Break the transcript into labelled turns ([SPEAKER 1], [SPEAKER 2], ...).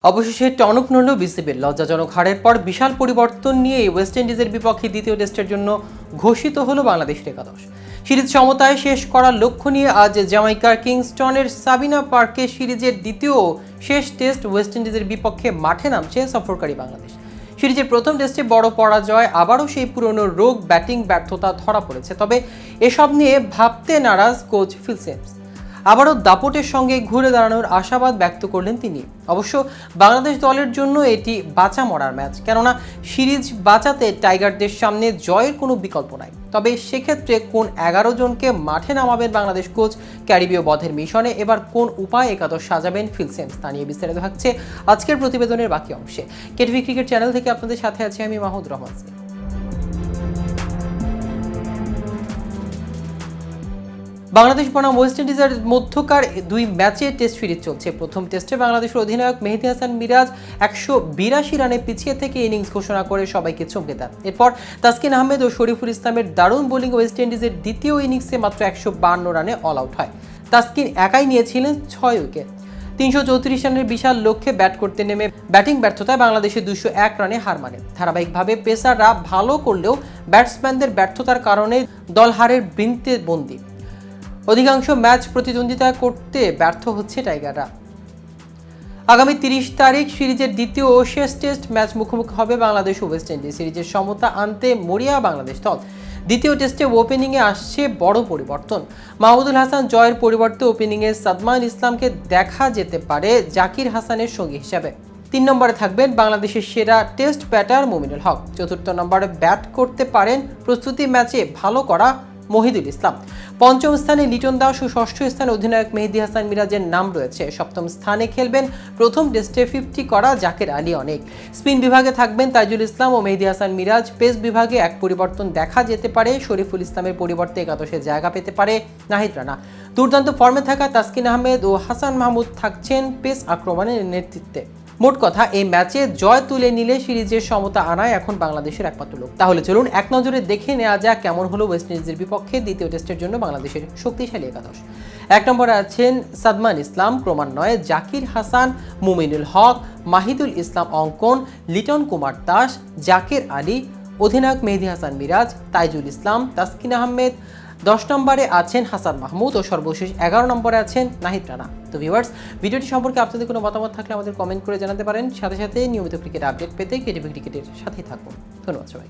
[SPEAKER 1] অবশেষে টনক নড়ল বিসিবির লজ্জাজনক হারের পর বিশাল পরিবর্তন নিয়ে ওয়েস্ট ইন্ডিজের বিপক্ষে দ্বিতীয় টেস্টের জন্য ঘোষিত হলো বাংলাদেশের একাদশ। সিরিজ সমতায় শেষ করার লক্ষ্য নিয়ে আজ জ্যামাইকার কিংস্টনের সাবিনা পার্কে সিরিজের দ্বিতীয় শেষ টেস্ট ওয়েস্ট ইন্ডিজের বিপক্ষে মাঠে নামছে সফরকারী বাংলাদেশ। সিরিজের প্রথম টেস্টে বড় পরাজয়, আবারও সেই পুরনো রোগ ব্যাটিং ব্যর্থতা ধরা পড়েছে। তবে এসব নিয়ে ভাবতে নারাজ কোচ ফিল সিমন্স। আবারও দাপটের সঙ্গে ঘুরে দাঁড়ানোর আশাবাদ ব্যক্ত করলেন তিনি। অবশ্য বাংলাদেশ দলের জন্য এটি বাঁচা মরার ম্যাচ, কেননা সিরিজ বাঁচাতে টাইগারদের সামনে জয়ের কোনো বিকল্প নাই। তবে সেক্ষেত্রে কোন 11 জনকে মাঠে নামাবেন বাংলাদেশ কোচ, ক্যারিবীয় বধের মিশনে এবার কোন উপায় একাদশ সাজাবেন ফিল সিমন্স, তা নিয়ে বিস্তারিত থাকছে আজকের প্রতিবেদনের বাকি অংশে। কেটিভি ক্রিকেট চ্যানেল থেকে আপনাদের সাথে আছি আমি মাহমুদ রহমান। বাংলাদেশ বনাম ওয়েস্ট ইন্ডিজের মধ্যকার দুই ম্যাচে টেস্ট সিরিজ চলছে। প্রথম টেস্টে বাংলাদেশের অধিনায়ক মেহেদী হাসান মিরাজ 182 রানে পিছিয়ে থেকে ইনিংস ঘোষণা করে সবাইকে চমকে দেন। এরপর তাসকিন আহমেদ ও শরীফুল ইসলামের দারুণ বোলিং ওয়েস্ট ইন্ডিজের দ্বিতীয় ইনিংসে মাত্র 152 রানে অল আউট হয়। তাসকিন একাই নিয়েছিলেন 6 উইকেট। 334 রানের বিশাল লক্ষ্যে ব্যাট করতে নেমে ব্যাটিং ব্যর্থতায় বাংলাদেশে 201 রানে হার মানে। ধারাবাহিকভাবে পেসাররা ভালো করলেও ব্যাটসম্যানদের ব্যর্থতার কারণে দল হারের বৃন্তে বন্দী। অধিকাংশ ম্যাচ প্রতিদ্বন্দ্বিতা করতে ব্যর্থ হচ্ছে টাইগাররা। আগামী 30 তারিখ সিরিজের দ্বিতীয় ও শেষ টেস্ট ম্যাচ মুখোমুখি হবে বাংলাদেশ ও ওয়েস্ট ইন্ডিজ। সিরিজের সমতা আনতে মরিয়া বাংলাদেশ দল। দ্বিতীয় টেস্টে ওপেনিংয়ে আসছে বড় পরিবর্তন। মাহমুদুল হাসান জয়ের পরিবর্তে ওপেনিংয়ে সাদমান ইসলামকে দেখা যেতে পারে জাকির হাসানের সঙ্গী হিসেবে। 3 নম্বরে থাকবেন বাংলাদেশের সেরা টেস্ট ব্যাটার মুমিনুল হক। 4র্থ নম্বরে ব্যাট করতে পারেন প্রস্তুতি ম্যাচে ভালো করা মহিদুল ইসলাম। 5ম স্থানে লিটন দাস ও 6ষ্ঠ স্থানে অধিনায়ক মেহেদী হাসান মিরাজের নাম রয়েছে। 7ম স্থানে খেলবেন প্রথম টেস্টে 50 করা জাকের আলী অনেক। স্পিন বিভাগে থাকবেন তাইজুল ইসলাম ও মেহেদী হাসান মিরাজ। পেস বিভাগে এক পরিবর্তন দেখা যেতে পারে, শরীফুল ইসলামের পরিবর্তে একাদশে জায়গা পেতে পারে নাহিদ রানা। দুর্দান্ত ফর্মে থাকা তাসকিন আহমেদ ও হাসান মাহমুদ থাকছেন পেস আক্রমণের নেতৃত্বে। মোট কথা, এই ম্যাচে জয় তুলে নিলে সিরিজের সমতা আনায় এখন বাংলাদেশের একমাত্র লোক। তাহলে চলুন এক নজরে দেখে নেওয়া যাক কেমন হলো ওয়েস্ট ইন্ডিজের বিপক্ষে দ্বিতীয় টেস্টের জন্য বাংলাদেশের শক্তিশালী একাদশ। 1 নম্বরে আছেন সাদমান ইসলাম, ক্রমান্বয়ে জাকির হাসান, মুমিনুল হক, মাহিদুল ইসলাম অঙ্কন, লিটন কুমার দাস, জাকের আলী, অধিনায়ক মেহেদী হাসান মিরাজ, তাইজুল ইসলাম, তাসকিন আহমেদ। 10 নম্বরে আছেন হাসান মাহমুদ ও সর্বশেষ 11 নম্বরে আছেন নাহিদ রানা। তো ভিউয়ার্স, ভিডিওটি সম্পর্কে আপনাদের কোনো মতামত থাকলে আমাদের কমেন্ট করে জানাতে পারেন। সাথে সাথে নিয়মিত ক্রিকেট আপডেট পেতে কেটিভি ক্রিকেটের সাথেই থাকুন। ধন্যবাদ সবাই।